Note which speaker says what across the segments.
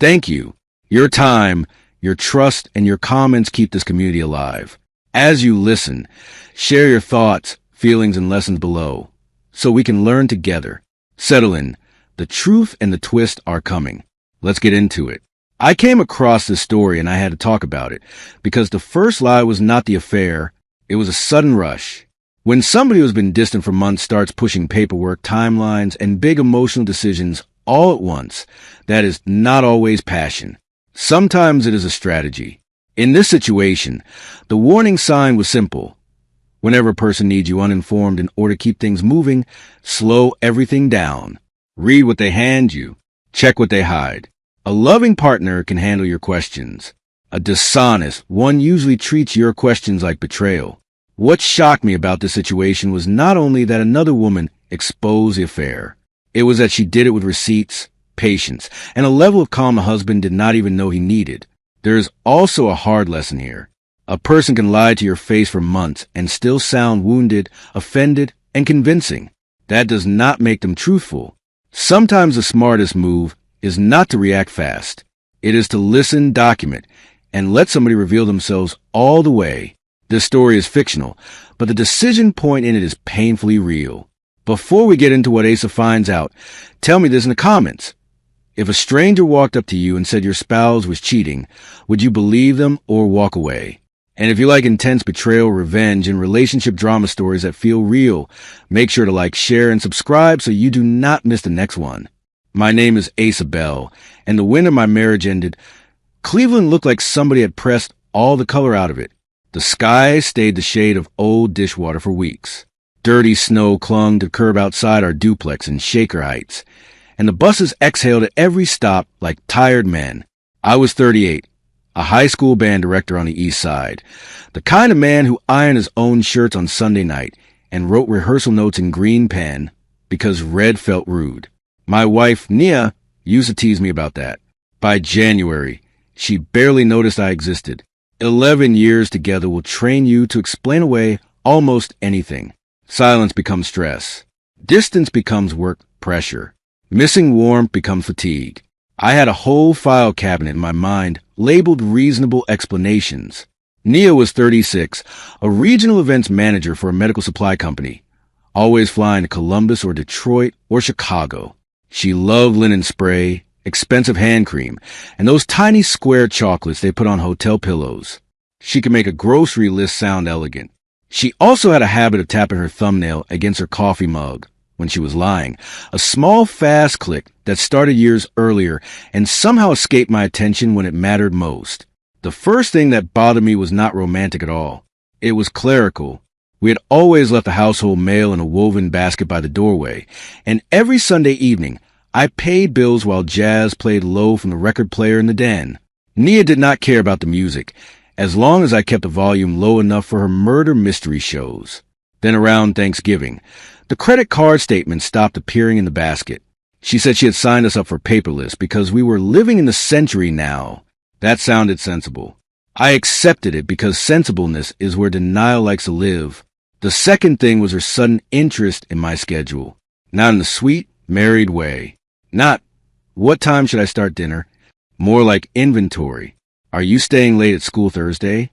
Speaker 1: Thank you. Your time, your trust, and your comments keep this community alive. As you listen, share your thoughts, feelings, and lessons below, so we can learn together. Settle in. The truth and the twist are coming. Let's get into it. I came across this story and I had to talk about it, because the first lie was not the affair, it was a sudden rush. When somebody who's been distant for months starts pushing paperwork, timelines, and big emotional decisions all at once, that is not always passion. Sometimes it is a strategy. In this situation, the warning sign was simple. Whenever a person needs you uninformed in order to keep things moving, slow everything down. Read what they hand you. Check what they hide. A loving partner can handle your questions. A dishonest one usually treats your questions like betrayal. What shocked me about this situation was not only that another woman exposed the affair, it was that she did it with receipts, patience, and a level of calm the husband did not even know he needed. There is also a hard lesson here. A person can lie to your face for months and still sound wounded, offended, and convincing. That does not make them truthful. Sometimes the smartest move is not to react fast. It is to listen, document, and let somebody reveal themselves all the way. This story is fictional, but the decision point in it is painfully real. Before we get into what Asa finds out, tell me this in the comments. If a stranger walked up to you and said your spouse was cheating, would you believe them or walk away? And if you like intense betrayal, revenge, and relationship drama stories that feel real, make sure to like, share, and subscribe so you do not miss the next one. My name is Asa Bell, and the winter my marriage ended, Cleveland looked like somebody had pressed all the color out of it. The sky stayed the shade of old dishwater for weeks. Dirty snow clung to the curb outside our duplex in Shaker Heights, and the buses exhaled at every stop like tired men. I was 38, a high school band director on the east side, the kind of man who ironed his own shirts on Sunday night and wrote rehearsal notes in green pen because red felt rude. My wife, Nia, used to tease me about that. By January, she barely noticed I existed. 11 years together will train you to explain away almost anything. Silence becomes stress. Distance becomes work pressure. Missing warmth becomes fatigue. I had a whole file cabinet in my mind labeled reasonable explanations. Nia was 36, a regional events manager for a medical supply company, always flying to Columbus or Detroit or Chicago. She loved linen spray, expensive hand cream, and those tiny square chocolates they put on hotel pillows. She could make a grocery list sound elegant. She also had a habit of tapping her thumbnail against her coffee mug when she was lying, a small fast click that started years earlier and somehow escaped my attention when it mattered most. The first thing that bothered me was not romantic at all. It was clerical. We had always left the household mail in a woven basket by the doorway, and every Sunday evening, I paid bills while jazz played low from the record player in the den. Nia did not care about the music, as long as I kept the volume low enough for her murder mystery shows. Then around Thanksgiving, the credit card statement stopped appearing in the basket. She said she had signed us up for paperless because we were living in the century now. That sounded sensible. I accepted it because sensibleness is where denial likes to live. The second thing was her sudden interest in my schedule. Not in the sweet, married way. Not, what time should I start dinner? More like inventory. Are you staying late at school Thursday?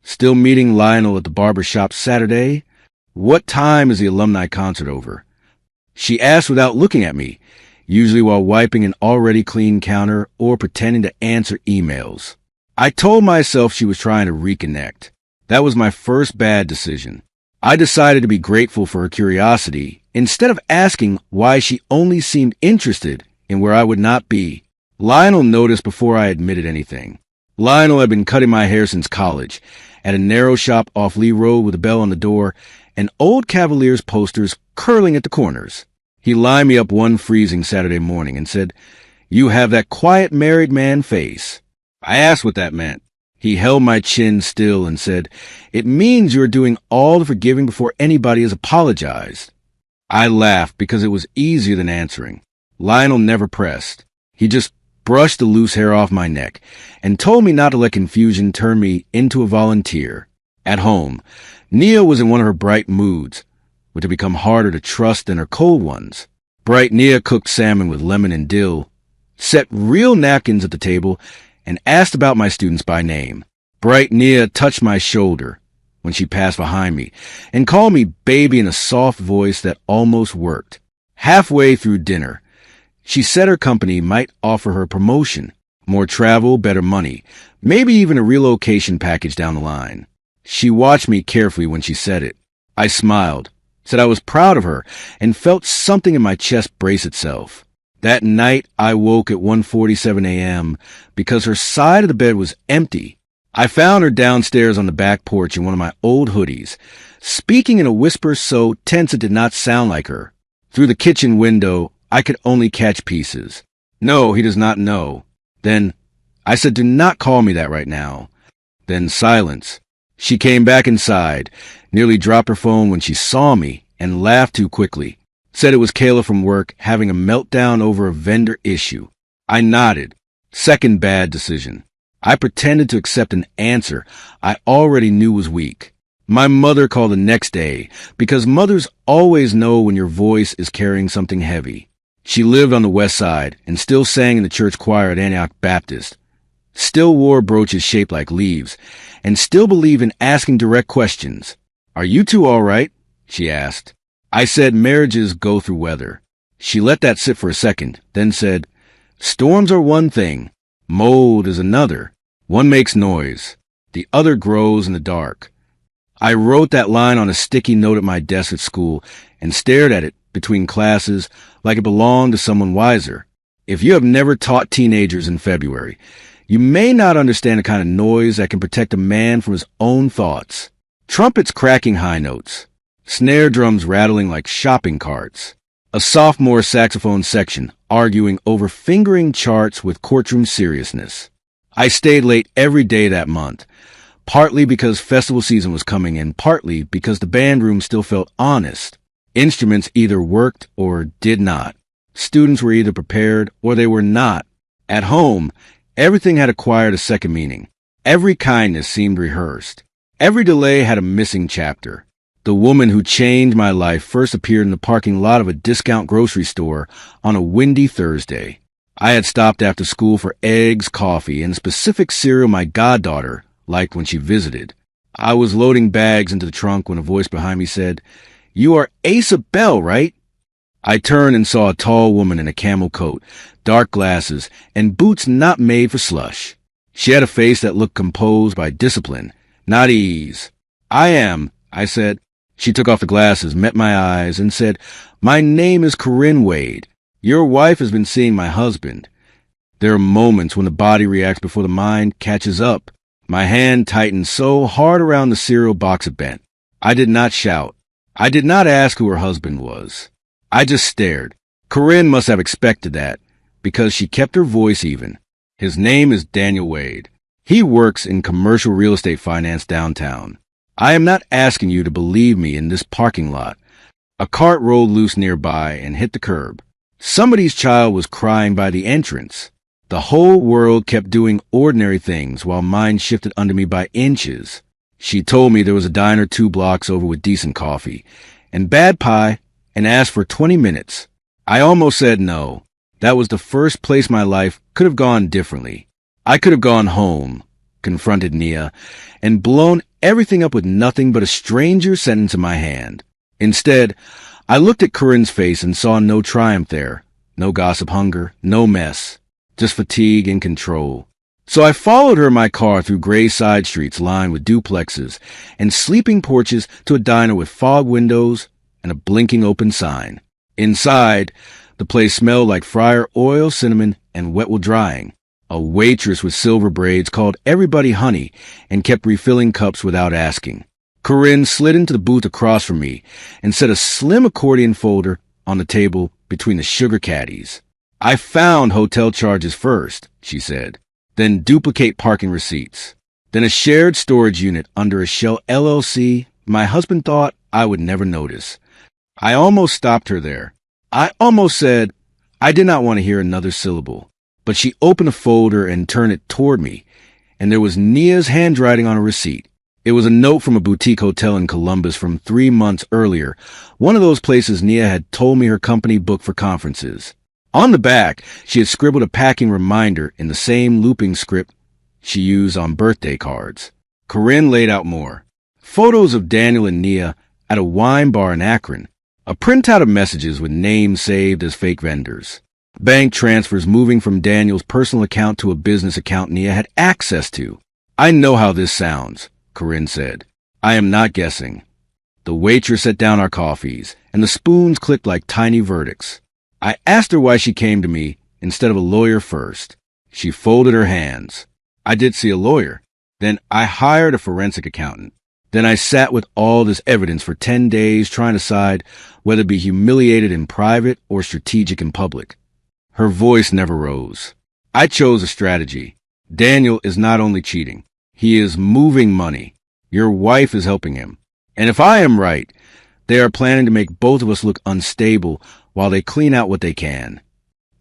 Speaker 1: Still meeting Lionel at the barber shop Saturday? What time is the alumni concert over? She asked without looking at me, usually while wiping an already clean counter or pretending to answer emails. I told myself she was trying to reconnect. That was my first bad decision. I decided to be grateful for her curiosity instead of asking why she only seemed interested in where I would not be. Lionel noticed before I admitted anything. Lionel had been cutting my hair since college, at a narrow shop off Lee Road with a bell on the door and old Cavaliers posters curling at the corners. He lined me up one freezing Saturday morning and said, "You have that quiet married man face." I asked what that meant. He held my chin still and said, "It means you're doing all the forgiving before anybody has apologized." I laughed because it was easier than answering. Lionel never pressed. He just brushed the loose hair off my neck and told me not to let confusion turn me into a volunteer. At home, Nia was in one of her bright moods, which had become harder to trust than her cold ones. Bright Nia cooked salmon with lemon and dill. set real napkins at the table, and asked about my students by name. Bright Nia touched my shoulder when she passed behind me and called me baby in a soft voice that almost worked. Halfway through dinner, she said her company might offer her promotion, more travel, better money, maybe even a relocation package down the line. She watched me carefully when she said it. I smiled, said I was proud of her, and felt something in my chest brace itself. That night, I woke at 1:47 a.m. because her side of the bed was empty. I found her downstairs on the back porch in one of my old hoodies, speaking in a whisper so tense it did not sound like her. Through the kitchen window, I could only catch pieces. No, he does not know. Then, I said, do not call me that right now. Then silence. She came back inside, nearly dropped her phone when she saw me, and laughed too quickly. Said it was Kayla from work having a meltdown over a vendor issue. I nodded. Second bad decision. I pretended to accept an answer I already knew was weak. My mother called the next day, because mothers always know when your voice is carrying something heavy. She lived on the west side and still sang in the church choir at Antioch Baptist, still wore brooches shaped like leaves, and still believed in asking direct questions. Are you two all right? She asked. I said marriages go through weather. She let that sit for a second, then said, storms are one thing, mold is another. One makes noise, the other grows in the dark. I wrote that line on a sticky note at my desk at school and stared at it between classes like it belonged to someone wiser. If you have never taught teenagers in February, you may not understand the kind of noise that can protect a man from his own thoughts. Trumpets cracking high notes, snare drums rattling like shopping carts, a sophomore saxophone section arguing over fingering charts with courtroom seriousness. I stayed late every day that month, partly because festival season was coming and partly because the band room still felt honest. Instruments either worked or did not. Students were either prepared or they were not. At home, everything had acquired a second meaning. Every kindness seemed rehearsed. Every delay had a missing chapter. The woman who changed my life first appeared in the parking lot of a discount grocery store on a windy Thursday. I had stopped after school for eggs, coffee, and a specific cereal my goddaughter liked when she visited. I was loading bags into the trunk when a voice behind me said, "You are Asa Bell, right?" I turned and saw a tall woman in a camel coat, dark glasses, and boots not made for slush. She had a face that looked composed by discipline, not ease. "I am," I said. She took off the glasses, met my eyes, and said, "My name is Corinne Wade. Your wife has been seeing my husband." There are moments when the body reacts before the mind catches up. My hand tightened so hard around the cereal box it bent. I did not shout. I did not ask who her husband was. I just stared. Corinne must have expected that, because she kept her voice even. His name is Daniel Wade. He works in commercial real estate finance downtown. I am not asking you to believe me in this parking lot. A cart rolled loose nearby and hit the curb. Somebody's child was crying by the entrance. The whole world kept doing ordinary things while mine shifted under me by inches. She told me there was a diner 2 blocks over with decent coffee and bad pie and asked for 20 minutes. I almost said no. That was the first place my life could have gone differently. I could have gone home, confronted Nia, and blown everything up with nothing but a stranger's sentence in my hand. Instead, I looked at Corinne's face and saw no triumph there, no gossip hunger, no mess, just fatigue and control. So I followed her in my car through gray side streets lined with duplexes and sleeping porches to a diner with fog windows and a blinking open sign. Inside, the place smelled like fryer oil, cinnamon, and wet wool drying. A waitress with silver braids called everybody honey and kept refilling cups without asking. Corinne slid into the booth across from me and set a slim accordion folder on the table between the sugar caddies. "I found hotel charges first," she said, "then duplicate parking receipts, then a shared storage unit under a Shell LLC my husband thought I would never notice." I almost stopped her there. I almost said I did not want to hear another syllable. But she opened a folder and turned it toward me, and there was Nia's handwriting on a receipt. It was a note from a boutique hotel in Columbus from 3 months earlier, one of those places Nia had told me her company booked for conferences. On the back, she had scribbled a packing reminder in the same looping script she used on birthday cards. Corinne laid out more. Photos of Daniel and Nia at a wine bar in Akron. A printout of messages with names saved as fake vendors. Bank transfers moving from Daniel's personal account to a business account Nia had access to. I know how this sounds, Corinne said. I am not guessing. The waitress set down our coffees, and the spoons clicked like tiny verdicts. I asked her why she came to me instead of a lawyer first. She folded her hands. I did see a lawyer. Then I hired a forensic accountant. Then I sat with all this evidence for 10 days trying to decide whether to be humiliated in private or strategic in public. Her voice never rose. I chose a strategy. Daniel is not only cheating. He is moving money. Your wife is helping him. And if I am right, they are planning to make both of us look unstable while they clean out what they can.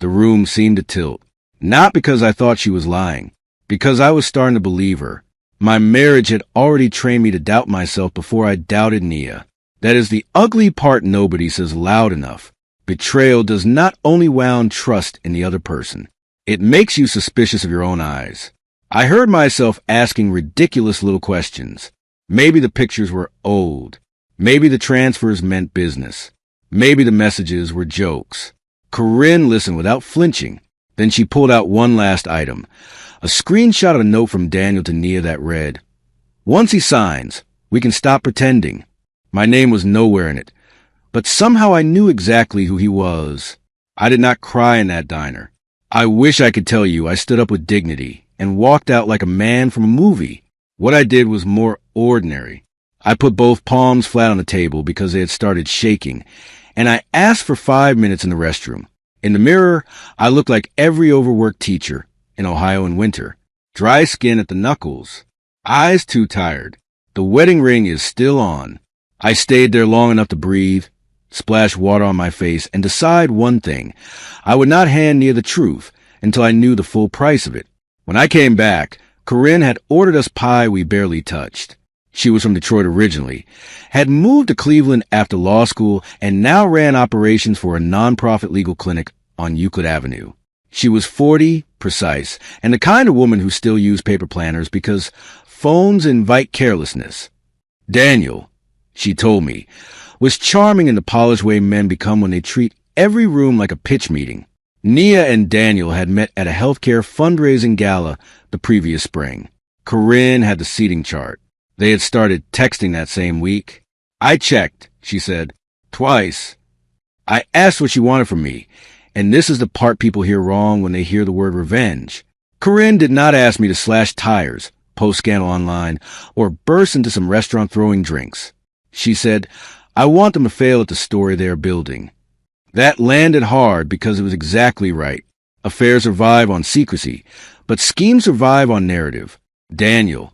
Speaker 1: The room seemed to tilt. Not because I thought she was lying. Because I was starting to believe her. My marriage had already trained me to doubt myself before I doubted Nia. That is the ugly part nobody says loud enough. Betrayal does not only wound trust in the other person. It makes you suspicious of your own eyes. I heard myself asking ridiculous little questions. Maybe the pictures were old. Maybe the transfers meant business. Maybe the messages were jokes. Corinne listened without flinching. Then she pulled out one last item. A screenshot of a note from Daniel to Nia that read, "Once he signs, we can stop pretending." My name was nowhere in it, but somehow I knew exactly who he was. I did not cry in that diner. I wish I could tell you I stood up with dignity and walked out like a man from a movie. What I did was more ordinary. I put both palms flat on the table because they had started shaking, and I asked for 5 minutes in the restroom. In the mirror, I looked like every overworked teacher in Ohio in winter. Dry skin at the knuckles. Eyes too tired. The wedding ring is still on. I stayed there long enough to breathe, splash water on my face, and decide one thing. I would not hand Nia the truth until I knew the full price of it. When I came back, Corinne had ordered us pie we barely touched. She was from Detroit originally, had moved to Cleveland after law school, and now ran operations for a nonprofit legal clinic on Euclid Avenue. She was 40, precise, and the kind of woman who still used paper planners because phones invite carelessness. Daniel, she told me, was charming in the polished way men become when they treat every room like a pitch meeting. Nia and Daniel had met at a healthcare fundraising gala the previous spring. Corinne had the seating chart. They had started texting that same week. I checked, she said, twice. I asked what she wanted from me, and this is the part people hear wrong when they hear the word revenge. Corinne did not ask me to slash tires, post scandal online, or burst into some restaurant throwing drinks. She said, I want them to fail at the story they are building. That landed hard because it was exactly right. Affairs survive on secrecy, but schemes survive on narrative. Daniel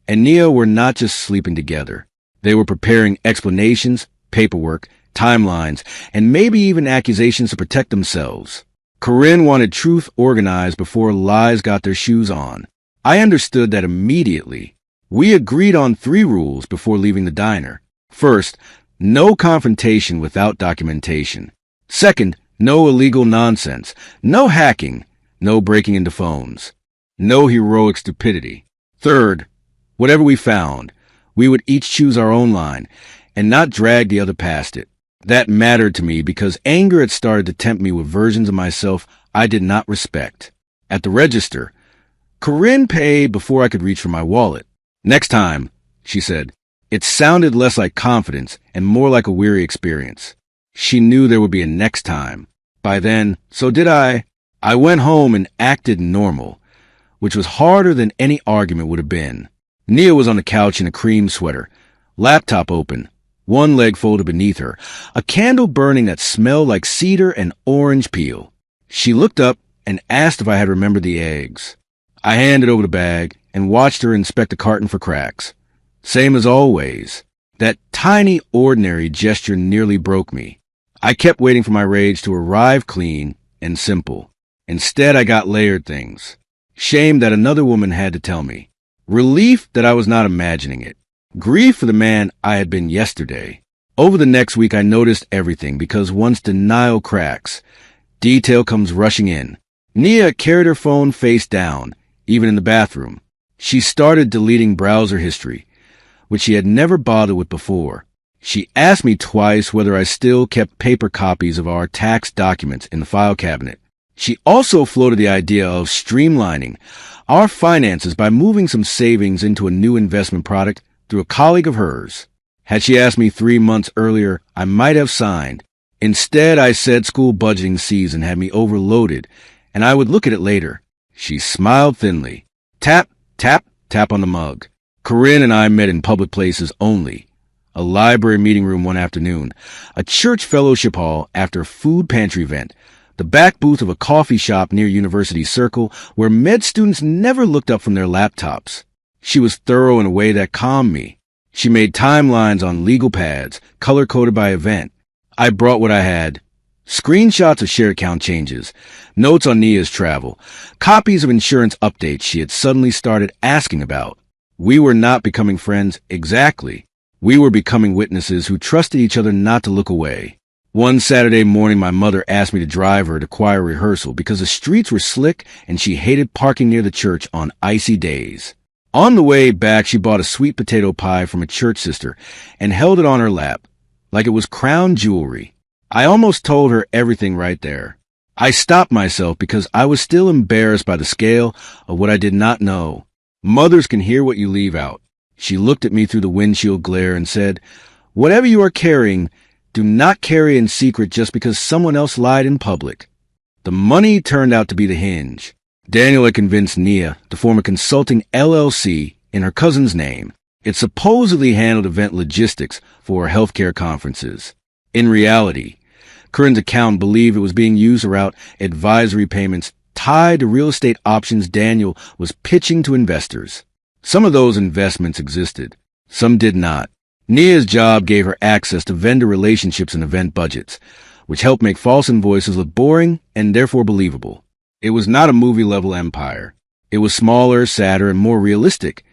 Speaker 1: and Nia were not just sleeping together. They were preparing explanations, paperwork, timelines, and maybe even accusations to protect themselves. Corinne wanted truth organized before lies got their shoes on. I understood that immediately. We agreed on 3 rules before leaving the diner. First, no confrontation without documentation. Second, no illegal nonsense. No hacking. No breaking into phones. No heroic stupidity. Third, whatever we found, we would each choose our own line and not drag the other past it. That mattered to me because anger had started to tempt me with versions of myself I did not respect. At the register, Corinne paid before I could reach for my wallet. Next time, she said. It sounded less like confidence and more like a weary experience. She knew there would be a next time. By then, so did I. I went home and acted normal, which was harder than any argument would have been. Nia was on the couch in a cream sweater, laptop open, one leg folded beneath her, a candle burning that smelled like cedar and orange peel. She looked up and asked if I had remembered the eggs. I handed over the bag and watched her inspect the carton for cracks. Same as always. That tiny, ordinary gesture nearly broke me. I kept waiting for my rage to arrive clean and simple. Instead, I got layered things. Shame that another woman had to tell me. Relief that I was not imagining it. Grief for the man I had been yesterday. Over the next week, I noticed everything because once denial cracks, Detail comes rushing in. Nia carried her phone face down, even in the bathroom. She started deleting browser history, which she had never bothered with before. She asked me twice whether I still kept paper copies of our tax documents in the file cabinet. She also floated the idea of streamlining our finances by moving some savings into a new investment product through a colleague of hers. Had she asked me 3 months earlier, I might have signed. Instead, I said school budgeting season had me overloaded, and I would look at it later. She smiled thinly. Tap, tap, tap on the mug. Corinne and I met in public places only. A library meeting room one afternoon, a church fellowship hall after a food pantry event, the back booth of a coffee shop near University Circle where med students never looked up from their laptops. She was thorough in a way that calmed me. She made timelines on legal pads, color-coded by event. I brought what I had. Screenshots of share account changes, notes on Nia's travel, copies of insurance updates she had suddenly started asking about. We were not becoming friends exactly. We were becoming witnesses who trusted each other not to look away. One Saturday morning, my mother asked me to drive her to choir rehearsal because the streets were slick and she hated parking near the church on icy days. On the way back, she bought a sweet potato pie from a church sister and held it on her lap, like it was crown jewelry. I almost told her everything right there. I stopped myself because I was still embarrassed by the scale of what I did not know. Mothers can hear what you leave out. She looked at me through the windshield glare and said, "Whatever you are carrying, do not carry in secret just because someone else lied in public." The money turned out to be the hinge. Daniel had convinced Nia to form a consulting LLC in her cousin's name. It supposedly handled event logistics for healthcare conferences. In reality, Corinne's accountant believed it was being used to route advisory payments tied to real estate options Daniel was pitching to investors. Some of those investments existed. Some did not. Nia's job gave her access to vendor relationships and event budgets, which helped make false invoices look boring and therefore believable. It was not a movie-level empire. It was smaller, sadder, and more realistic.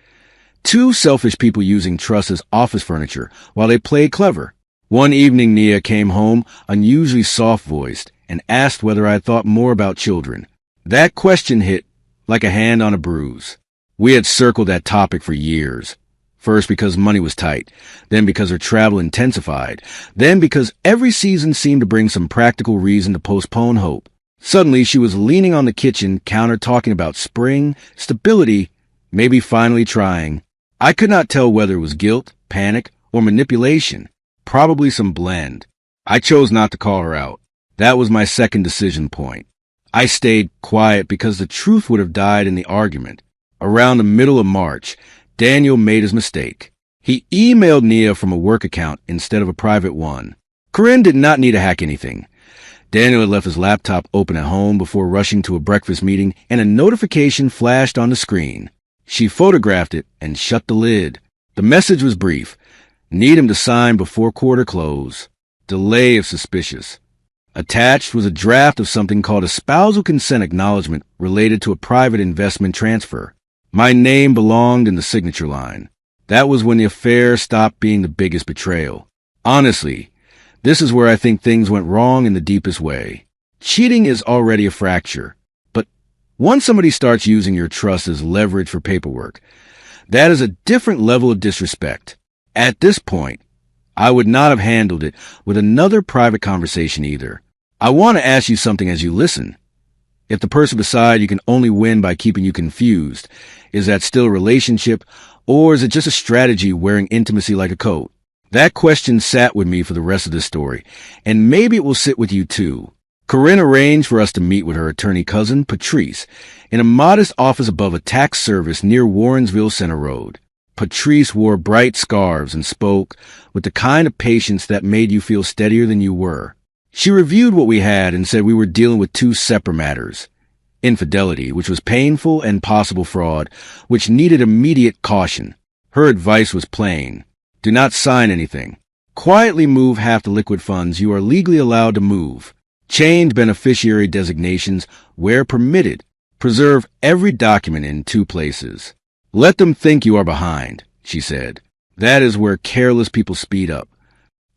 Speaker 1: Two selfish people using trust as office furniture while they played clever. One evening, Nia came home, unusually soft-voiced, and asked whether I thought more about children. That question hit like a hand on a bruise. We had circled that topic for years. First because money was tight, then because her travel intensified, then because every season seemed to bring some practical reason to postpone hope. Suddenly, she was leaning on the kitchen counter talking about spring, stability, maybe finally trying. I could not tell whether it was guilt, panic, or manipulation. Probably some blend. I chose not to call her out. That was my second decision point. I stayed quiet because the truth would have died in the argument. Around the middle of March, Daniel made his mistake. He emailed Nia from a work account instead of a private one. Corinne did not need to hack anything. Daniel had left his laptop open at home before rushing to a breakfast meeting, and a notification flashed on the screen. She photographed it and shut the lid. The message was brief. Need him to sign before quarter close. Delay if suspicious. Attached was a draft of something called a spousal consent acknowledgement related to a private investment transfer. My name belonged in the signature line. That was when the affair stopped being the biggest betrayal. Honestly, this is where I think things went wrong in the deepest way. Cheating is already a fracture. But once somebody starts using your trust as leverage for paperwork, that is a different level of disrespect. At this point, I would not have handled it with another private conversation either. I want to ask you something as you listen. If the person beside you can only win by keeping you confused, is that still a relationship, or is it just a strategy wearing intimacy like a coat? That question sat with me for the rest of this story, and maybe it will sit with you too. Corinne arranged for us to meet with her attorney cousin, Patrice, in a modest office above a tax service near Warrensville Center Road. Patrice wore bright scarves and spoke with the kind of patience that made you feel steadier than you were. She reviewed what we had and said we were dealing with two separate matters. Infidelity, which was painful, and possible fraud, which needed immediate caution. Her advice was plain. Do not sign anything. Quietly move half the liquid funds you are legally allowed to move. Change beneficiary designations where permitted. Preserve every document in 2 places. Let them think you are behind, she said. That is where careless people speed up.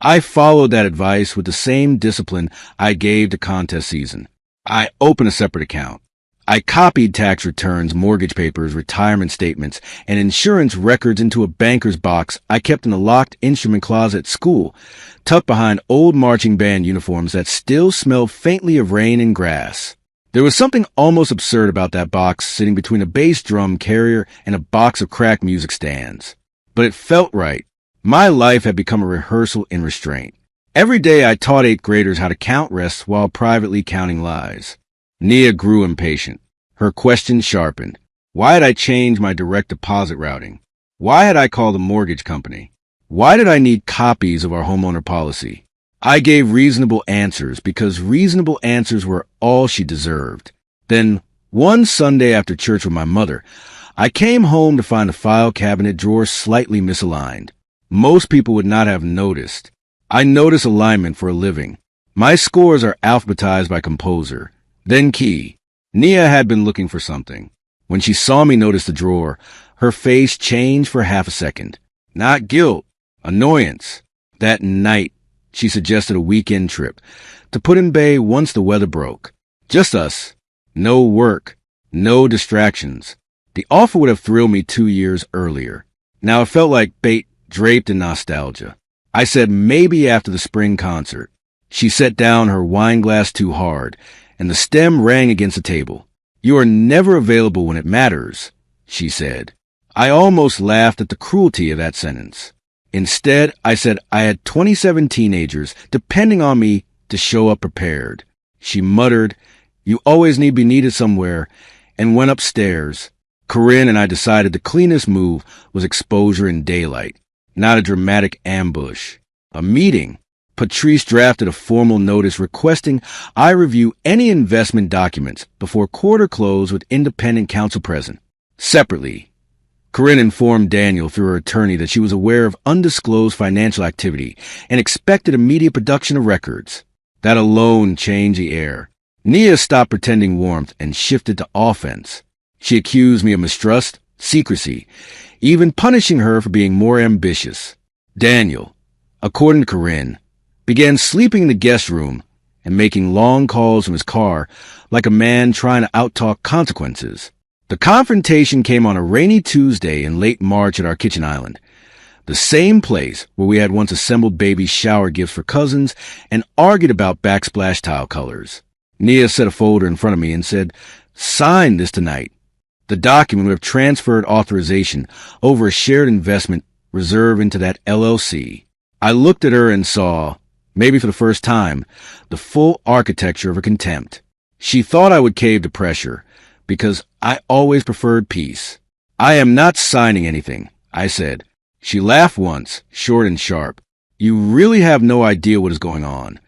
Speaker 1: I followed that advice with the same discipline I gave to contest season. I opened a separate account. I copied tax returns, mortgage papers, retirement statements, and insurance records into a banker's box I kept in a locked instrument closet at school, tucked behind old marching band uniforms that still smelled faintly of rain and grass. There was something almost absurd about that box sitting between a bass drum carrier and a box of crack music stands. But it felt right. My life had become a rehearsal in restraint. Every day I taught 8th graders how to count rests while privately counting lies. Nia grew impatient. Her questions sharpened. Why had I changed my direct deposit routing? Why had I called the mortgage company? Why did I need copies of our homeowner policy? I gave reasonable answers because reasonable answers were all she deserved. Then, one Sunday after church with my mother, I came home to find the file cabinet drawer slightly misaligned. Most people would not have noticed. I notice alignment for a living. My scores are alphabetized by composer, then key. Nia had been looking for something. When she saw me notice the drawer, her face changed for half a second. Not guilt, annoyance. That night, she suggested a weekend trip to Put-in-Bay once the weather broke. Just us. No work. No distractions. The offer would have thrilled me 2 years earlier. Now it felt like bait draped in nostalgia. I said maybe after the spring concert. She set down her wine glass too hard, and the stem rang against the table. You are never available when it matters, she said. I almost laughed at the cruelty of that sentence. Instead, I said I had 27 teenagers depending on me to show up prepared. She muttered, "You always need to be needed somewhere," and went upstairs. Corinne and I decided the cleanest move was exposure in daylight, not a dramatic ambush. A meeting. Patrice drafted a formal notice requesting I review any investment documents before quarter close with independent counsel present. Separately, Corinne informed Daniel through her attorney that she was aware of undisclosed financial activity and expected immediate production of records. That alone changed the air. Nia stopped pretending warmth and shifted to offense. She accused me of mistrust, secrecy, even punishing her for being more ambitious. Daniel, according to Corinne, began sleeping in the guest room and making long calls from his car like a man trying to outtalk consequences. The confrontation came on a rainy Tuesday in late March at our kitchen island, the same place where we had once assembled baby shower gifts for cousins and argued about backsplash tile colors. Nia set a folder in front of me and said, "Sign this tonight." The document would have transferred authorization over a shared investment reserve into that LLC. I looked at her and saw, maybe for the first time, the full architecture of her contempt. She thought I would cave to pressure, because I always preferred peace. "I am not signing anything," I said. She laughed once, short and sharp. "You really have no idea what is going on."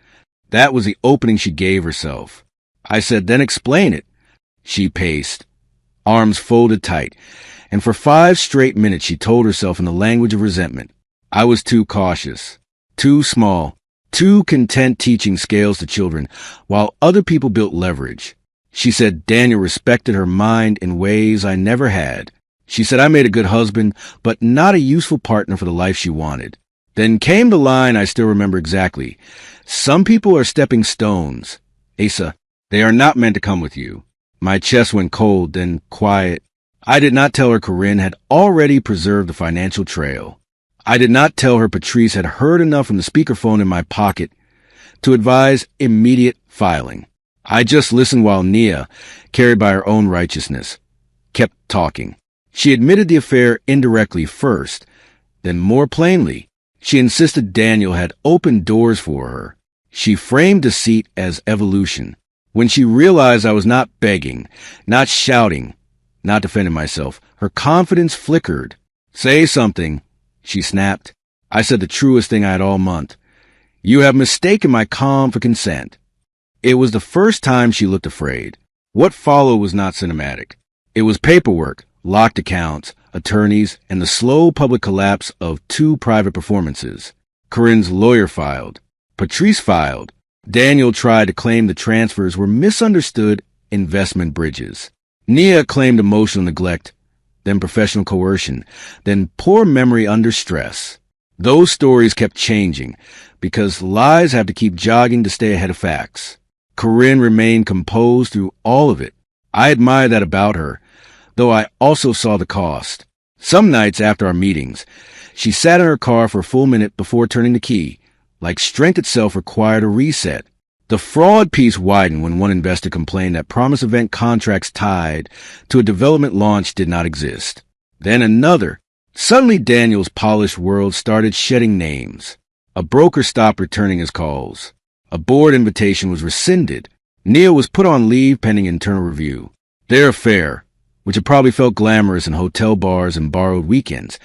Speaker 1: That was the opening she gave herself. I said, "Then explain it." She paced, arms folded tight, and for 5 straight minutes she told herself in the language of resentment. I was too cautious, too small, too content teaching scales to children, while other people built leverage. She said Daniel respected her mind in ways I never had. She said I made a good husband, but not a useful partner for the life she wanted. Then came the line I still remember exactly. "Some people are stepping stones. Asa, they are not meant to come with you." My chest went cold, then quiet. I did not tell her Corinne had already preserved the financial trail. I did not tell her Patrice had heard enough from the speakerphone in my pocket to advise immediate filing. I just listened while Nia, carried by her own righteousness, kept talking. She admitted the affair indirectly first, then more plainly. She insisted Daniel had opened doors for her. She framed deceit as evolution. When she realized I was not begging, not shouting, not defending myself, her confidence flickered. "Say something," she snapped. I said the truest thing I had all month. "You have mistaken my calm for consent." It was the first time she looked afraid. What followed was not cinematic. It was paperwork, locked accounts, attorneys, and the slow public collapse of 2 private performances. Corinne's lawyer filed. Patrice filed. Daniel tried to claim the transfers were misunderstood investment bridges. Nia claimed emotional neglect, then professional coercion, then poor memory under stress. Those stories kept changing because lies have to keep jogging to stay ahead of facts. Corinne remained composed through all of it. I admired that about her, though I also saw the cost. Some nights after our meetings, she sat in her car for a full minute before turning the key, like strength itself required a reset. The fraud piece widened when one investor complained that promise event contracts tied to a development launch did not exist. Then another. Suddenly Daniel's polished world started shedding names. A broker stopped returning his calls. A board invitation was rescinded. Nia was put on leave pending internal review. Their affair, which had probably felt glamorous in hotel bars and borrowed weekends,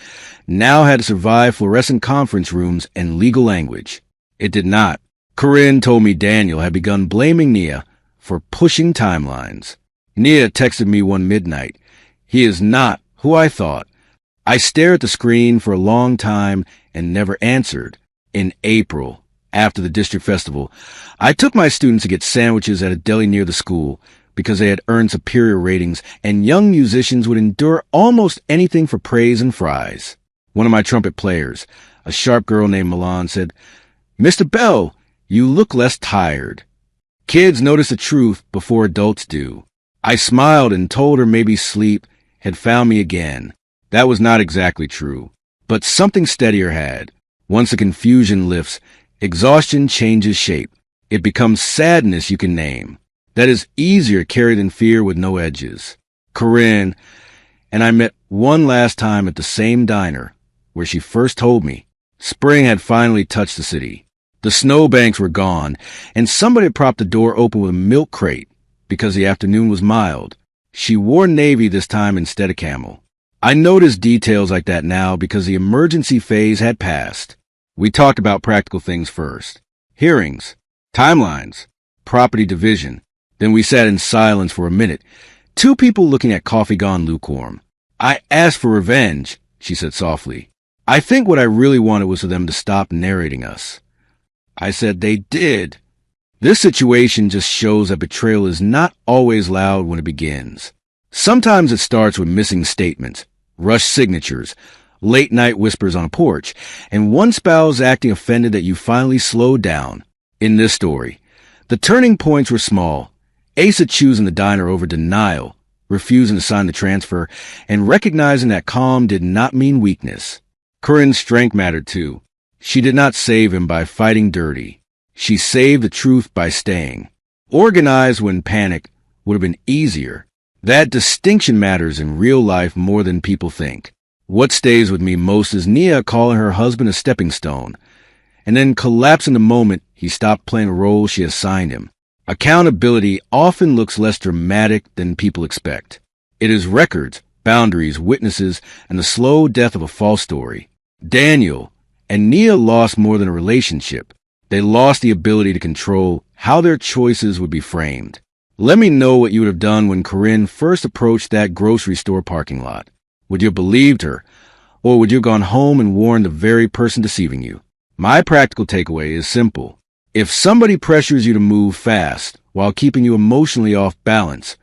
Speaker 1: now had to survive fluorescent conference rooms and legal language. It did not. Corinne told me Daniel had begun blaming Nia for pushing timelines. Nia texted me one midnight. He is not who I thought. I stared at the screen for a long time and never answered. In April, after the district festival, I took my students to get sandwiches at a deli near the school because they had earned superior ratings, and young musicians would endure almost anything for praise and fries. One of my trumpet players, a sharp girl named Milan, said, "Mr. Bell, you look less tired." Kids notice the truth before adults do. I smiled and told her maybe sleep had found me again. That was not exactly true, but something steadier had. Once the confusion lifts, exhaustion changes shape. It becomes sadness you can name. That is easier carried than fear with no edges. Corinne and I met one last time at the same diner where she first told me spring had finally touched the city. The snowbanks were gone, and somebody had propped the door open with a milk crate because the afternoon was mild. She wore navy this time instead of camel. I notice details like that now because the emergency phase had passed. We talked about practical things first. Hearings, timelines, property division. Then we sat in silence for a minute, two people looking at coffee gone lukewarm. "I asked for revenge," she said softly. "I think what I really wanted was for them to stop narrating us." I said they did. This situation just shows that betrayal is not always loud when it begins. Sometimes it starts with missing statements, rushed signatures, late-night whispers on a porch, and one spouse acting offended that you finally slowed down. In this story, the turning points were small. Asa choosing the diner over denial, refusing to sign the transfer, and recognizing that calm did not mean weakness. Corinne's strength mattered too. She did not save him by fighting dirty. She saved the truth by staying. Organized when panic would have been easier. That distinction matters in real life more than people think. What stays with me most is Nia calling her husband a stepping stone, and then collapsing the moment he stopped playing a role she assigned him. Accountability often looks less dramatic than people expect. It is records, boundaries, witnesses, and the slow death of a false story. Daniel and Nia lost more than a relationship. They lost the ability to control how their choices would be framed. Let me know what you would have done when Corinne first approached that grocery store parking lot. Would you have believed her, or would you have gone home and warned the very person deceiving you? My practical takeaway is simple. If somebody pressures you to move fast while keeping you emotionally off balance,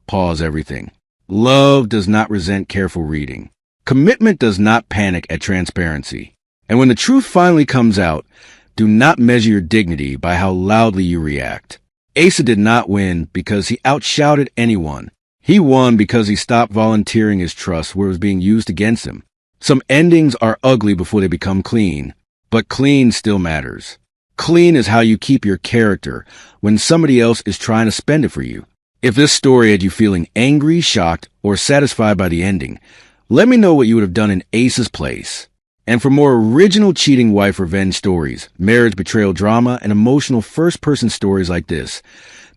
Speaker 1: pause everything. Love does not resent careful reading. Commitment does not panic at transparency. And when the truth finally comes out, do not measure your dignity by how loudly you react. Asa did not win because he outshouted anyone. He won because he stopped volunteering his trust where it was being used against him. Some endings are ugly before they become clean, but clean still matters. Clean is how you keep your character when somebody else is trying to spend it for you. If this story had you feeling angry, shocked, or satisfied by the ending, let me know what you would have done in Asa's place. And for more original cheating wife revenge stories, marriage betrayal drama, and emotional first-person stories like this,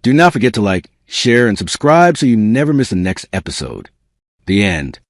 Speaker 1: do not forget to like, share, and subscribe so you never miss the next episode. The end.